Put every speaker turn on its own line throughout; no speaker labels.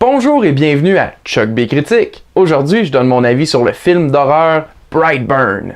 Bonjour et bienvenue à Chuck B Critique. Aujourd'hui, je donne mon avis sur le film d'horreur Brightburn.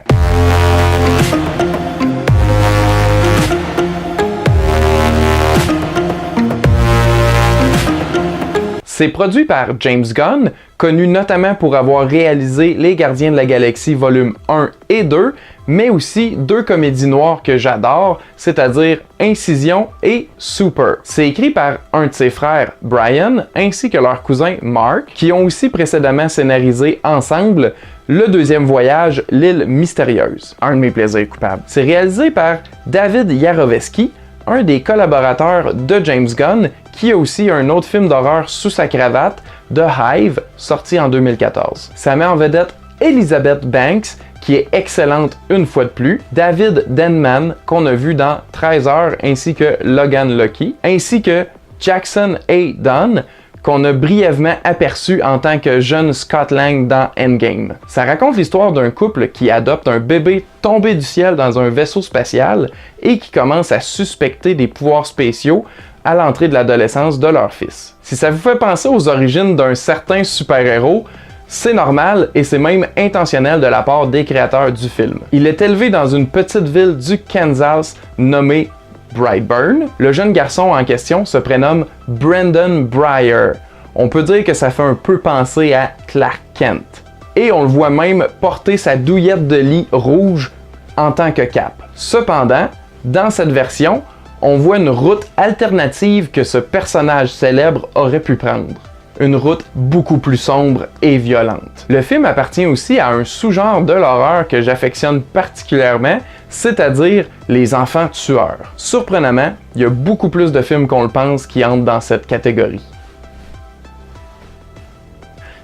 C'est produit par James Gunn, connu notamment pour avoir réalisé Les Gardiens de la Galaxie volume 1 et 2, mais aussi deux comédies noires que j'adore, c'est-à-dire Incision et Super. C'est écrit par un de ses frères, Brian, ainsi que leur cousin Mark, qui ont aussi précédemment scénarisé ensemble Le Deuxième Voyage, l'île mystérieuse, un de mes plaisirs coupables. C'est réalisé par David Yarovesky, un des collaborateurs de James Gunn, qui a aussi un autre film d'horreur sous sa cravate, The Hive, sorti en 2014. Ça met en vedette Elizabeth Banks, qui est excellente une fois de plus, David Denman, qu'on a vu dans 13 heures, ainsi que Logan Lucky, ainsi que Jackson A. Dunn, qu'on a brièvement aperçu en tant que jeune Scott Lang dans Endgame. Ça raconte l'histoire d'un couple qui adopte un bébé tombé du ciel dans un vaisseau spatial et qui commence à suspecter des pouvoirs spéciaux à l'entrée de l'adolescence de leur fils. Si ça vous fait penser aux origines d'un certain super-héros, c'est normal et c'est même intentionnel de la part des créateurs du film. Il est élevé dans une petite ville du Kansas nommée Brightburn. Le jeune garçon en question se prénomme Brendan Breyer. On peut dire que ça fait un peu penser à Clark Kent. Et on le voit même porter sa douillette de lit rouge en tant que cape. Cependant, dans cette version, on voit une route alternative que ce personnage célèbre aurait pu prendre. Une route beaucoup plus sombre et violente. Le film appartient aussi à un sous-genre de l'horreur que j'affectionne particulièrement, c'est-à-dire les enfants tueurs. Surprenamment, il y a beaucoup plus de films qu'on le pense qui entrent dans cette catégorie.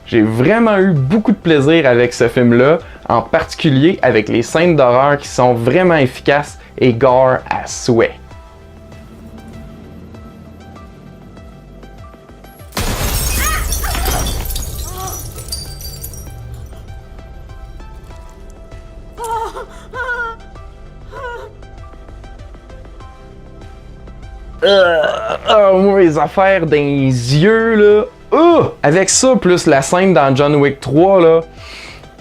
J'ai vraiment eu beaucoup de plaisir avec ce film-là, en particulier avec les scènes d'horreur qui sont vraiment efficaces et gore à souhait. Moi, les affaires dans les yeux, là. Avec ça, plus la scène dans John Wick 3, là,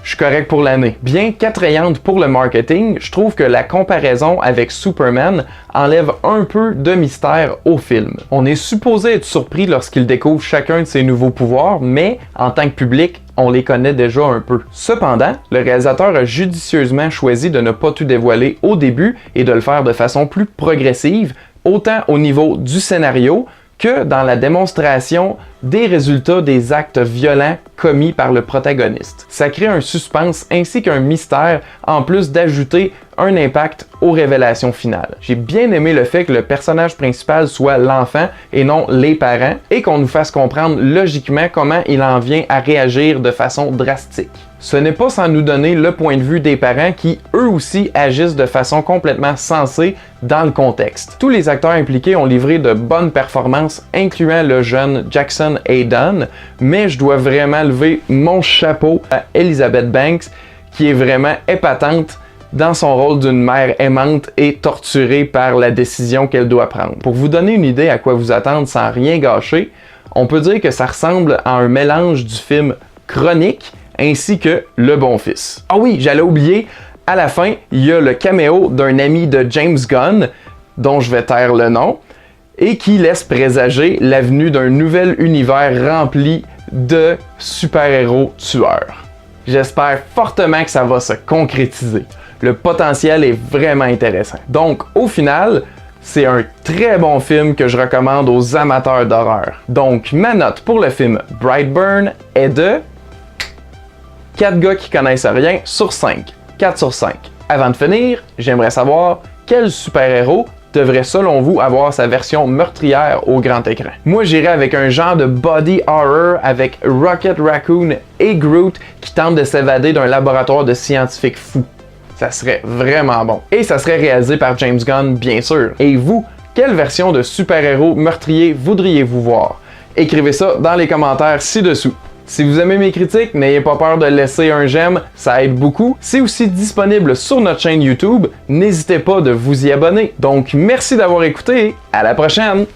je suis correct pour l'année. Bien qu'attrayante pour le marketing, je trouve que la comparaison avec Superman enlève un peu de mystère au film. On est supposé être surpris lorsqu'il découvre chacun de ses nouveaux pouvoirs, mais en tant que public, on les connaît déjà un peu. Cependant, le réalisateur a judicieusement choisi de ne pas tout dévoiler au début et de le faire de façon plus progressive, autant au niveau du scénario que dans la démonstration des résultats des actes violents commis par le protagoniste. Ça crée un suspense ainsi qu'un mystère, en plus d'ajouter un impact aux révélations finales. J'ai bien aimé le fait que le personnage principal soit l'enfant et non les parents, et qu'on nous fasse comprendre logiquement comment il en vient à réagir de façon drastique. Ce n'est pas sans nous donner le point de vue des parents qui, eux aussi, agissent de façon complètement sensée dans le contexte. Tous les acteurs impliqués ont livré de bonnes performances, incluant le jeune Jackson A. Dunn, mais je dois vraiment lever mon chapeau à Elizabeth Banks, qui est vraiment épatante dans son rôle d'une mère aimante et torturée par la décision qu'elle doit prendre. Pour vous donner une idée à quoi vous attendre sans rien gâcher, on peut dire que ça ressemble à un mélange du film Chronique ainsi que Le Bon Fils. Ah oui, j'allais oublier, à la fin, il y a le caméo d'un ami de James Gunn, dont je vais taire le nom, et qui laisse présager la venue d'un nouvel univers rempli de super-héros tueurs. J'espère fortement que ça va se concrétiser. Le potentiel est vraiment intéressant. Donc, au final, c'est un très bon film que je recommande aux amateurs d'horreur. Donc, ma note pour le film Brightburn est de 4 gars qui connaissent rien sur 5. 4 sur 5. Avant de finir, j'aimerais savoir quel super-héros devrait selon vous avoir sa version meurtrière au grand écran. Moi j'irais avec un genre de body horror avec Rocket Raccoon et Groot qui tentent de s'évader d'un laboratoire de scientifiques fous. Ça serait vraiment bon. Et ça serait réalisé par James Gunn, bien sûr. Et vous, quelle version de super-héros meurtrier voudriez-vous voir? Écrivez ça dans les commentaires ci-dessous. Si vous aimez mes critiques, n'ayez pas peur de laisser un j'aime, ça aide beaucoup. C'est aussi disponible sur notre chaîne YouTube, n'hésitez pas de vous y abonner. Donc merci d'avoir écouté et à la prochaine!